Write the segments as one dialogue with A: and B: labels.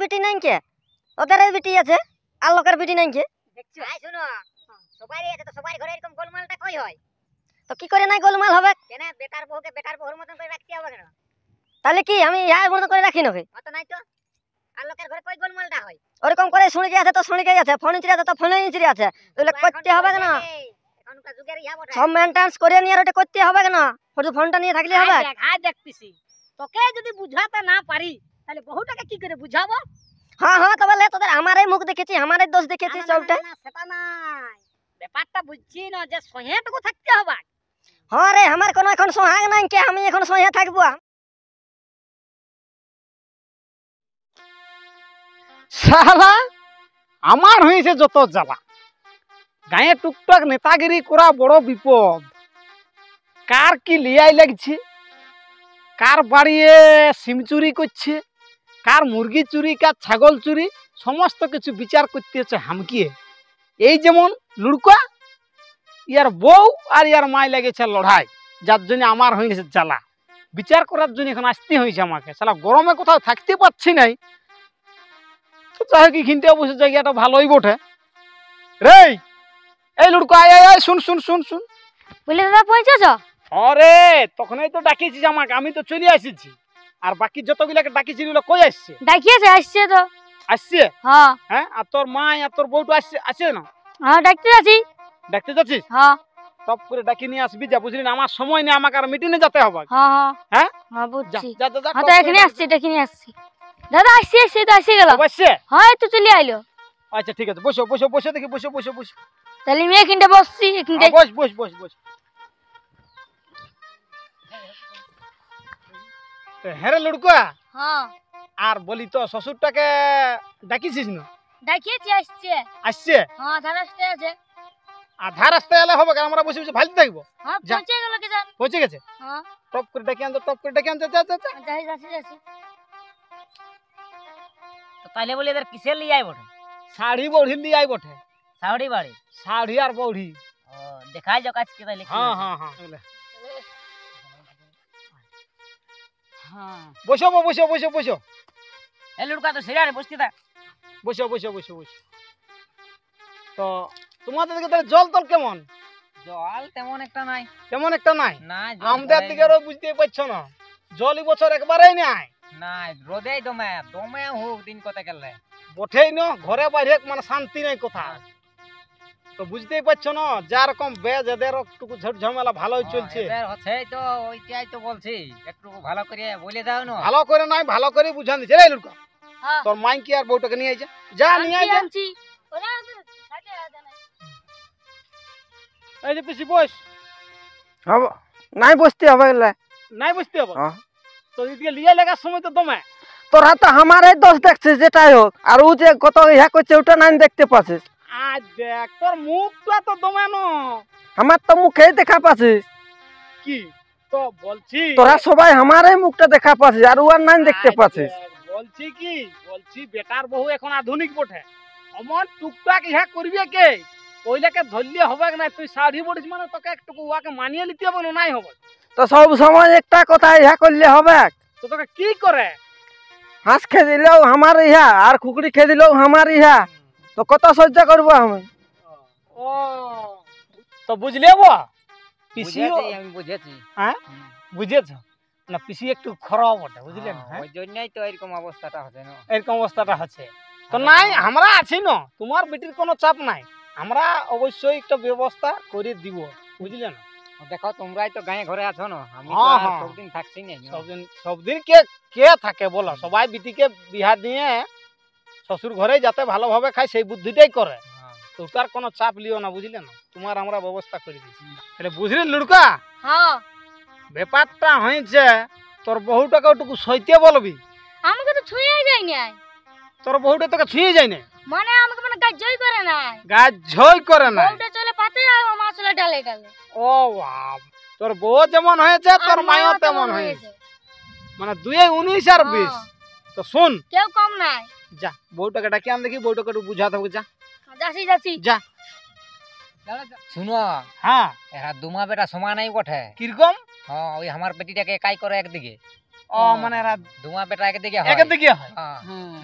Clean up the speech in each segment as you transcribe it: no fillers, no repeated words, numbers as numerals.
A: বিটি নাই কে, ওদের বিটি আছে আর লোকের বিটি নাই কে।
B: দেখছো ভাই শুনো, সবারই আছে তো সবার ঘরে এরকম গোলমালটা কই হয়?
A: তো কি করে নাই গোলমাল হবে?
B: কেন বেটার বউকে বেটার বউর মতন করে রাখতে হবে কেন?
A: তাহলে কি আমি ইয়ার মতো করে রাখি নাকি?
B: অত নাই তো, আর লোকের ঘরে কই গোলমালটা হয়?
A: ওরকম করে শুনিকে আছে তো শুনিকে আছে, ফোনিচিরে আছে তো ফোনিচিরে আছে, ওগুলো করতে হবে কেন?
B: এখনকার যুগের ইয়া বটে।
A: সব মেনটেন্স করে নিয়ে আর ওটা করতে হবে কেন? শুধু ফোনটা নিয়ে থাকলে হবে?
B: হাই দেখ পিসি, তোকে যদি বুঝাতে না পারি তাহলে বহুটাকে কি করে বুঝাবো?
A: হ্যাঁ হ্যাঁ, তবে লে তোদের আমারই মুখ দেখেছি, আমারই দোষ দেখেছি সবটা।
B: না সেটা নাই, ব্যাপারটা বুঝছি না যে সহেটুকু থাকতে হবে।
A: হ্যাঁ রে, আমার কোনো এখন সোহাগ নাই কে, আমি এখন সহে থাকবো।
C: শালা আমার হয়েছে যত জ্বালা, গায়ে টুকটাক নেতাগিরি করা বড় বিপদ। কার কি লিয়াই লাগছে, কার বাড়িয়ে সিম চুরি করছে, কার মুরগি চুরি, কার ছাগল চুরি, সমস্ত কিছু বিচার করতে হচ্ছে হামকিয়ে। এই যেমন লুড়কা, ইয়ার বউ আর ইয়ার মাই লেগেছে লড়াই, যার জন্য আমার হয়েছে জ্বালা। বিচার করার জন্য এখন আসতে হয়েছে আমাকে। শালা গরমে কোথাও থাকতে পারছি নাই, তো যাই হোক এখানটা অবশ্য জায়গাটা ভালোই বটে। রে এই লুড়কা, আয় আয় আয়, শুন শুন শুন শুন।
A: বলে দাদা পৌঁছেছ?
C: আরে তখনই তো ডাকিছিস আমাকে, আমি তো চলে আসিছি। আর বাকি যতগুলাকে ডাকিছিলি ওগুলো কই আসছে?
A: ডাকিয়েছে, আসছে তো।
C: আসছে?
A: হ্যাঁ
C: হ্যাঁ, আর তোর মা আর তোর বউটা আসছে? আসছে না?
A: হ্যাঁ, ডাকতে যাচ্ছি।
C: ডাকতে যাচ্ছিস?
A: হ্যাঁ
C: টপ করে ডাকি নিয়ে আসবি, যা বুঝলি না, আমার সময় নেই, আমাকে আর মিটিংয়ে যেতে হবে।
A: হ্যাঁ হ্যাঁ
C: হ্যাঁ
A: হ্যাঁ,
C: যা
A: বুঝছি।
C: যা যা,
A: হ্যাঁ তো এখানে আসছি, এখানে আসছি। দাদা আসছি, আসছি তো, আসে গেল।
C: আসছে?
A: হ্যাঁ এই তো চলে আইলো।
C: আচ্ছা ঠিক আছে, বসো বসো বসো, দেখি বসো বসো বসো।
A: তাহলে আমি এখানটা বসছি, এখানটায়।
C: বস বস বস বস। হ্যাঁ রে লুড়কা,
A: হ্যাঁ
C: আর বলি তো শ্বশুরটাকে ডাকিছিস না?
A: ডাকিয়েছি, আসছে।
C: আসছে?
A: হ্যাঁ ধান আসতে আছে।
C: আধা রাস্তায় এলে হবে, আমরা বসে বসে ভালতে থাকবো।
A: হ্যাঁ
C: যা।
A: পৌঁছে গেল কি জান?
C: পৌঁছে গেছে?
A: হ্যাঁ
C: টপ করে ডেকে আনতো, টপ করে ডেকে আনতো, যা যা যা।
A: যাই যাচ্ছি যাচ্ছি।
B: তো তাইলে বলি এদের কিসের লিয়াই বটে?
C: শাড়ি বড়ি দিয়ে আই বটে।
B: সাউরি বাড়ি?
C: শাড়ি আর বড়ি।
B: ও দেখাই যাক আজকে তাইলে কি
C: হ্যাঁ
B: হয়েছে।
C: হ্যাঁ হ্যাঁ,
B: হ্যাঁ
C: বসো বসো বসো বসো
B: এ লুড়কা তো সেরা রে, বসতি থাক।
C: বসো বসো বসো বসো। তো তোমাদের দিকে তাহলে জল তল কেমন?
B: জল তেমন একটা নাই।
C: তেমন একটা নাই?
B: না
C: আমাদের দিকে বুঝতে পারছো না, জল এই বছর একবারেই নাই।
B: নাই, রোদেই দমে দমে হোক দিন কত গেলে।
C: বটেই না, ঘরে বাইরে মানে শান্তি নাই কোথা। তো বুঝতেই পারছো না, যা রকম বেজ এদের একটু ঝট ঝামেলা ভালোই চলছে।
B: এদের হচ্ছে তো, ওইটাই তো বলছি, একটু ভালো করে বলে দাও না।
C: ভালো করে নাই, ভালো করে বুঝান দিছে। রে লুকা,
A: হ্যাঁ
C: তোর মাইকি আর বউটাকে নিয়ে আইছে, যা নিয়ে আইছে।
A: আনছি। ওরা সাথে আছে না?
C: এই যে পিসি বস।
D: হবে নাই, বসতে হবে গেলে।
C: নাই বুঝতে হবে
D: হ্যাঁ।
C: তো এদিকে লিয়ে লাগার সময় তো দমে।
D: তোরা তো আমারই দোষ দেখছিস, যেটাই হোক। আর ও যে কত ইহা করছে ওটা নাই দেখতে পাচ্ছিস।
C: আজ দেখ তোর মুখটা তো দমে না।
D: আমার তো মুখেই দেখা পাচ্ছিস।
C: কি তো বলছি,
D: তোরা সবাই আমারই মুখটা দেখা পাচ্ছিস, আর ও আর নাই দেখতে
C: আজ
D: পাচ্ছিস।
C: দেখ, বলছি কি, বলছি বেটার বহু এখন আধুনিক বটে, অমন টুকটাক ইহা করবে কে? ওইটাকে ধরলে হবে না। তুই শাড়ি পড়িস মানে তোকে একটু উহাকে মানিয়ে নিতে হবে না, নাই হবে।
D: তো সব সময় একটা কথা ইহা করলে হবে?
C: তো তোকে কি করে?
D: হাঁস খেয়ে দিলেও আমার ইহা, আর খুকড়ি খেয়ে দিলেও আমার ইহা। তো কত সহ্য করবো আমি?
C: ও তো বুঝলে বা পিসি,
B: বুঝেছি, আমি বুঝেছি।
C: হ্যাঁ বুঝেছ না, পিসি একটু খারাপ বটে, বুঝলেন? হ্যাঁ,
B: ওই জন্যই তো এরকম অবস্থাটা হচ্ছে না।
C: এরকম অবস্থাটা হচ্ছে। তো নাই, আমরা আছি না, তোমার বেটির কোনো চাপ নাই, আমরা অবশ্যই একটা ব্যবস্থা করে দিব, বুঝলে না?
B: দেখো তোমরাই তো গায়ে ঘরে আছো না, আমি তো
C: হ্যাঁ,
B: আর
C: হ্যাঁ।
B: সবদিন থাকছি না।
C: সবদিন কে কে থাকে বলো? সবাই বিটিকে বিহা দিয়ে শ্বশুর ঘরে যাতে ভালোভাবে খায় সেই বুদ্ধিটাই করে। তো তার কোনো চাপ লিও না, বুঝলে না? তোমার আমরা ব্যবস্থা করে দিচ্ছি। তাহলে বুঝলি লুড়কা,
A: হ্যাঁ
C: ব্যাপারটা হয়েছে, তোর বহুটাকে ওটুকু সইতে বলবি।
A: আমাকে তো ছুঁয়ে যায় নাই,
C: তোর বহুটা তোকে ছুঁয়ে যায় না,
A: মানে আমাকে মানে গাছ জয় করে নাই।
C: গাছ ঝই করে না।
A: বউটা চলে পাতে আর মা চলে ডালে ডালে।
C: ও বাপ, তোর বউ যেমন হয়েছে তোর মায়ও তেমন হয়েছে, মানে 2-19 আর 20। তো শুন,
A: কেউ কম নাই।
C: যা বউটাকে ডাকি আন, দেখি বউটাকে একটু বুঝাতে হবে। যা
A: যাচ্ছি যাচ্ছি।
C: যা।
B: শুনো,
C: হ্যাঁ
B: এরা দুমা বেটা সমানই বটে।
C: কিরকম?
B: হ্যাঁ, ওই আমার বেটিটাকে কাই করে একদিকে,
C: ও মানে এরা
E: ধোঁয়া বেটা একদিকে হয়
C: একের দিকে হয়
E: হ্যাঁ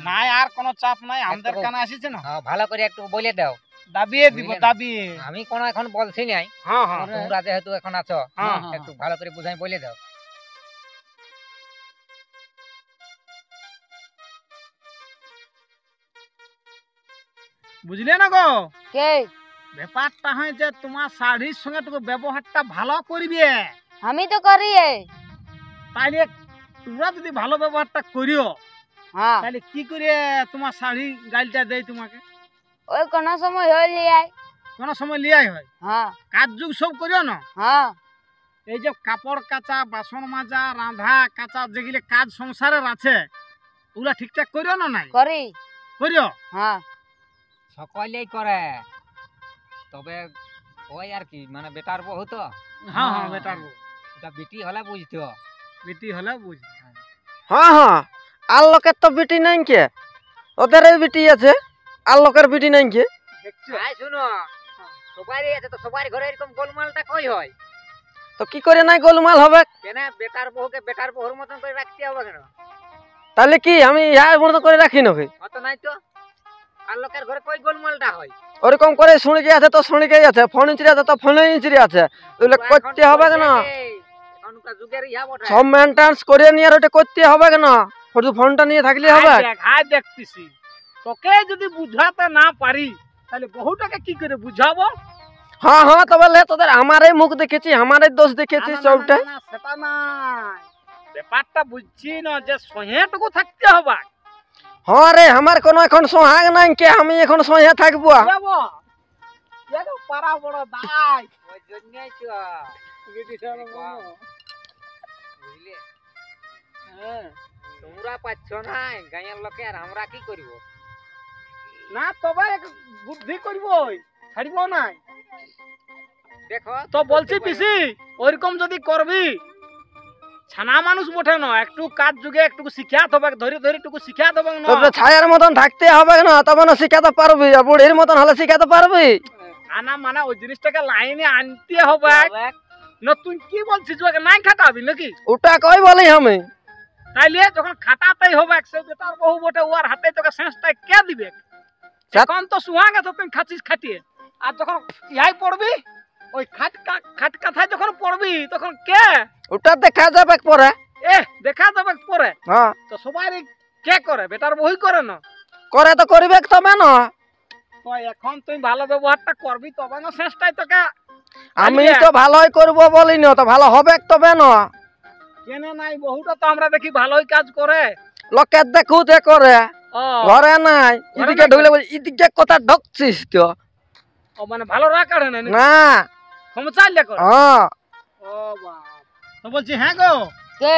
C: নাই আর কোনো চাপ নাই আমাদের
E: একটু-
C: কানে আসিছে না
E: হ্যাঁ, ভালো করে একটু বলে দাও
C: দাবিয়ে দিব
E: বুঝলেন?
C: দাবিয়ে
E: আমি কোনো এখন বলছি নাই
C: হ্যাঁ হ্যাঁ
E: তোমরা যেহেতু এখন আছো
C: হ্যাঁ,
E: একটু ভালো করে বুঝাই বলে দাও
C: বুঝলে না গো
B: কে
C: ব্যাপারটা হয় যে তোমার শাড়ির সঙ্গে একটু ব্যবহারটা ভালো করবে
B: আমি তো করি
C: তাইলে তোমরা যদি ভালো ব্যবহারটা করিও
B: হ্যাঁ
C: তাহলে কি করে তোমার শাড়ি গাইলটা দেয় তোমাকে
B: ওই কোন সময় হইলি আই
C: কোনো সময় লিয়াই হয়
B: হ্যাঁ
C: কাজ যুগ সব করিও না
B: হ্যাঁ
C: এই যে কাপড় কাচা বাসন মাজা রাঁধা কাচা যেগুলো কাজ সংসারের আছে ওগুলা ঠিকঠাক করিও না নাই
B: করি
C: করিও
B: হ্যাঁ
E: সকলেই করে তবে ওই আর কি মানে বেটার বউ তো
C: হ্যাঁ হ্যাঁ বেটার বউ।
E: এটা বেটি হলে বুঝতো
C: বেটি হলে বুঝ
D: হ্যাঁ হ্যাঁ আর লোকের তো বিটি নাই কে ওদের বিটি আছে আর লোকের বিটি নাই কে
C: দেখছো
E: আই শুনো সবারই আছে তো সবার ঘরে এরকম গোলমালটা কই হয়
D: তো কি করে নাই গোলমাল হবে
E: কেন বেটার বউকে বেটার বউর মতন করে রাখতে হবে কেন
D: তাহলে কি আমি ইহা মতো করে রাখি নাকি
E: অত নাই তো আর লোকের ঘরে কই গোলমালটা হয়
D: ওরকম করে শুনে গিয়ে আছে তো শুনে গিয়ে আছে ফোন ইঞ্চড়ি আছে তো ফোন ইঞ্চড়ি আছে ওগুলো করতে হবে কেন
E: এখনকার যুগের ইয়া বটে
D: সব মেনটেন্স করে নিয়ে আর ওটা করতে হবে কেন শুধু ফোনটা নিয়ে থাকলে হবে
C: হাই দেখতেছি তোকে যদি বুঝাতে না পারি তাহলে বহুটাকে কি করে বুঝাবো
D: হ্যাঁ হ্যাঁ তবে লে তোদের আমারই মুখ দেখেছি আমারই দোষ দেখেছি
C: না, না,
D: সবটাই
C: না, না, সেটা নাই ব্যাপারটা বুঝছি না যে সহেটুকু থাকতে হবে
D: হ্যাঁ রে আমার কোনো এখন সোহাগ নাই কে আমি এখন সহে থাকবো
C: যাবো দেখো পাড়া বড় দাই
E: ওই জন্যই তো বুঝলে তোমরা পাচ্ছ না গাঁয়ের লোকে আর আমরা কি করব
C: না তবে এক বুদ্ধি করব ছাড়ব না
E: দেখো
C: তো বলছি পিসি ওইরকম যদি করবি ছানা মানুষ বটে না একটু কাজ যুগে একটু শিখাতে হবে ধরে ধরে একটু শিখাতে হবে না
D: তবে ছায়ার মতন থাকতে হবে না তবে না শিখাতে পারবি আর বুড়ির মতন হলে শিখাতে পারবি
C: আনা মানে ওই জিনিসটাকে লাইনে আনতে হবে না তুই কি বলছিস ওকে নাই খাটাবি নাকি
D: ওটা কই বলি আমি
C: তাইলে যখন খাটাতেই হবে সে বেটার বহু বটে ওর হাতে তোকে সেন্সটা কে দিবে এখন তো সুহা গেছে তুই খাচ্ছিস খাটিয়ে আর যখন ইহাই পড়বি ওই খাট কাথায় যখন পড়বি তখন কে
D: ওটা দেখা যাবে পরে
C: দেখা যাবে পরে
D: হ্যাঁ
C: তো সবাই কে করে বেটার বই করে না
D: করে তো করবে তবে না
C: তো এখন তুই ভালো ব্যবহারটা করবি তবে না শেষটাই তোকে
D: আমি তো ভালোই করব বলি না তো ভালো হবে তবে না
C: কেন নাই বহুটা তো আমরা দেখি ভালোই কাজ করে
D: লোকের দেখু যে করে
C: ও
D: ঘরে নাই
C: ঘরে
D: এদিকে
C: নাই?
D: ঢুকলে বলি, এদিকে কথা ঢুকছিস তো
C: ও মানে ভালো রাগ কাটে না
D: না
C: ক্ষমতাইলে করে
D: হ্যাঁ
C: ও বাপ তো বলছি হ্যাঁ গো
B: কে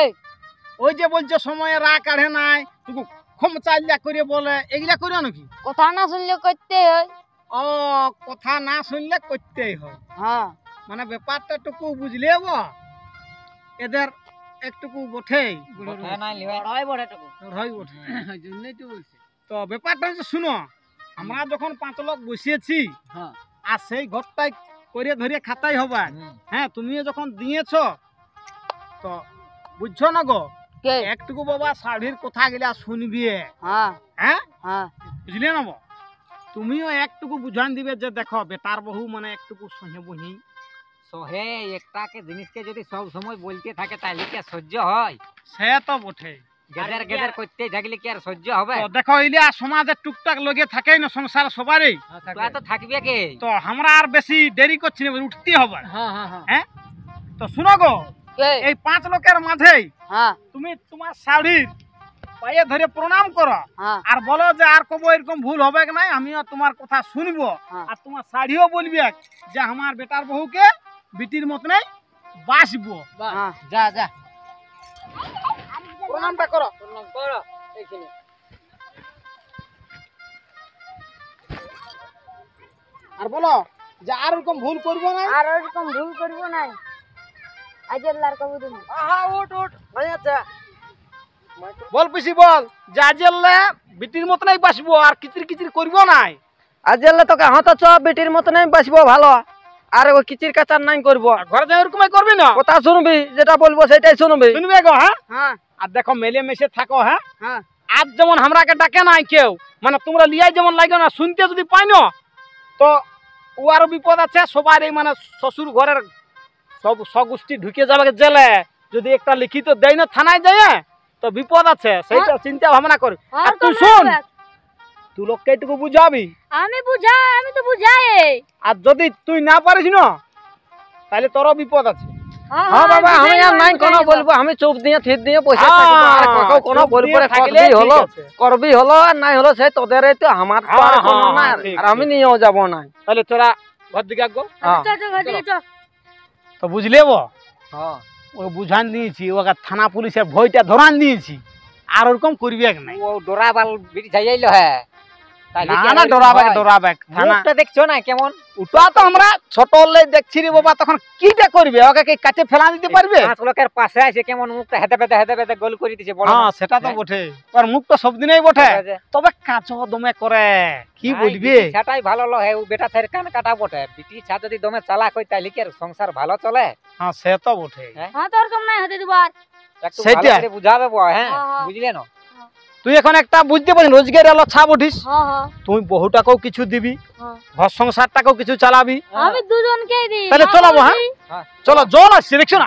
C: ওই যে বলছো সময়ে রাগ কাটে নাই তুই ক্ষমতাইলা করে বলে এগুলা করিও নাকি
B: কথা না শুনলে করতে হয়
C: ও কথা না শুনলে করতেই হয়
B: হ্যাঁ
C: মানে ব্যাপারটা টুকু বুঝলে এদের একটুকু বটেই
B: বড়াই বড়াটুকু
C: হয় বটে তো ব্যাপারটা হচ্ছে শুনো আমরা যখন 5 লোক বসিয়েছি আর সেই ঘরটাই করে ধরে খাতাই হবে হ্যাঁ তুমিও যখন দিয়েছো তো বুঝছো না গো
B: কে
C: একটুকু বাবা শাড়ির কথা গেলা শুনবি
B: হ্যাঁ
C: হ্যাঁ
B: হ্যাঁ
C: বুঝলে না বো? তুমিও একটুকু বুঝান দিবে যে দেখো বেটার বহু মানে একটুকু সহে বহি
E: সহে একটাকে জিনিসকে যদি সব সময় বলতে থাকে তাহলে কি আর সহ্য হয়
C: সে তো বটে
E: গেদার গেদার করতে থাকলে কি আর সহ্য হবে
C: তো দেখো ইলিয়া সমাজে টুকটাক লগে থাকেই না সংসার সবারই
E: তোরা তো থাকবে কে
C: তো আমরা আর বেশি দেরি করছি না উঠতে হবে
E: হ্যাঁ হ্যাঁ হ্যাঁ
C: হ্যাঁ তো শুনো গো
B: কে
C: এই 5 লোকের মাঝেই
B: হ্যাঁ
C: তুমি তোমার শাড়ির পায়ে ধরে প্রণাম করো
B: হ্যাঁ
C: আর বলো যে আর কবো এরকম ভুল হবে কি নাই আমিও তোমার কথা শুনবো
B: হ্যাঁ।
C: আর তোমার শাড়িও বলবি যে আমার বেটার বহুকে বিটির মতনই বাসবো
B: হ্যাঁ যা যা
C: প্রণামটা করো
B: করো এইখানে
C: আর বলো যে আর এরকম ভুল করবো না
B: আর ওরকম ভুল করব না আজ আল্লাহর কবুল তুমি
D: হ্যাঁ ওঠ ওঠ হয়ে যাচ্ছে
C: বল পিসি বল যে আজেল্লে বিটির মতনই বাসবো আর কিচির কিচির করবো নাই
D: আজ এলে তোকে হাত চ বেটির মতনই বাঁচবো ভালো আর ওই কিচির কাচার নাই করবো।
C: আর ঘরে যাই ওরকমই করবি না,
D: কথা শুনবি, যেটা বলবো সেটাই শুনবি।
C: শুনবে গো। হ্যাঁ
B: হ্যাঁ
C: আর দেখো মেলে মেশে থাকো। হ্যাঁ
B: হ্যাঁ
C: আজ যেমন আমরাকে ডাকে নাই কেউ, মানে তোমরা লিয়াই যেমন লাগে না, শুনতে যদি পাই না তো ও আরো বিপদ আছে। সবার এই মানে শ্বশুর ঘরের সব সগোষ্ঠী ঢুকে যাবে জেলে, যদি একটা লিখিত দেয় না থানায় যায় তো বিপদ আছে, সেইটা চিন্তা ভাবনা কর। আর তুই শোন, তুই লোককে এইটুকু বুঝাবি,
B: আমি বুঝাই, আমি তো বুঝাই।
C: আর যদি তুই না পারিস না তাহলে তোরও বিপদ আছে।
D: হ্যাঁ বাবা, আমি আর নাই কোনো বলবো, আমি চুপ দিয়ে থির দিয়ে বসে থাকবো। আর কাকাও কোনো বলবো রে, করবি হলো করবি হলো, আর নাই হলো সেই তোদের, তো আমার তো আর কোনো না, আর আমি নিয়েও যাবো না।
C: তাহলে তোরা ঘর দিকে আগ।
D: হ্যাঁ
C: তো বুঝলে বো,
D: হ্যাঁ
C: ওকে বুঝান দিয়েছি, ওকে থানা পুলিশের ভয়টা ধরান দিয়েছি, আর ওরকম করবি এক নাই।
E: ও ডরাবাল বিটি যাইলো। হ্যাঁ তাইলে কি
C: না
E: আর
C: না,
E: এরকম
C: ডরাবেক
E: হয়?
C: ডরাবেক থানা।
E: মুখটা দেখছো না কেমন?
C: ওটা তো আমরা ছোট হলে দেখছি রে বাবা, তখন কিটা করবে, ওকে কি কাছে ফেলা দিতে পারবে?
E: পাঁচ লোকের পাশে আছে কেমন মুখটা হেতে পেতে গোল করে দিছে বলো
C: হ্যাঁ
E: না?
C: সেটা তো
E: হ্যাঁ।
C: বটে, ওর মুখটা সব দিনেই বটে,
E: ঠিক আছে।
C: তবে কাজ দমে করে, কি
E: নাই,
C: বলবি?
E: বিটি ছাটাই ভালো লহে, ও বেটা ছেড়ে কান কাটা বটে। বিটি ছা যদি দমে চালাক হয় তাইলে কি আর সংসার ভালো চলে?
C: হ্যাঁ সে তো বটে।
B: হ্যাঁ তোর কম নাই হতে দিবার।
E: একটু ভালো
C: সেটাই।
E: করে বুঝাবে বউ, হ্যাঁ
B: হ্যাঁ।
E: বুঝলে না?
C: তুই এখন একটা বুঝতে পারি, রোজগার এলো ছাপ উঠিস,
B: হ্যাঁ হ্যাঁ
C: তুই বহুটাকেও কিছু দিবি,
B: হ্যাঁ।
C: ঘর সংসারটাকেও কিছু চালাবি।
B: আমি দুজনকেই দিই।
C: তাহলে চলাবো। হ্যাঁ
E: হ্যাঁ।
C: চলো, জল আসছে দেখছো না।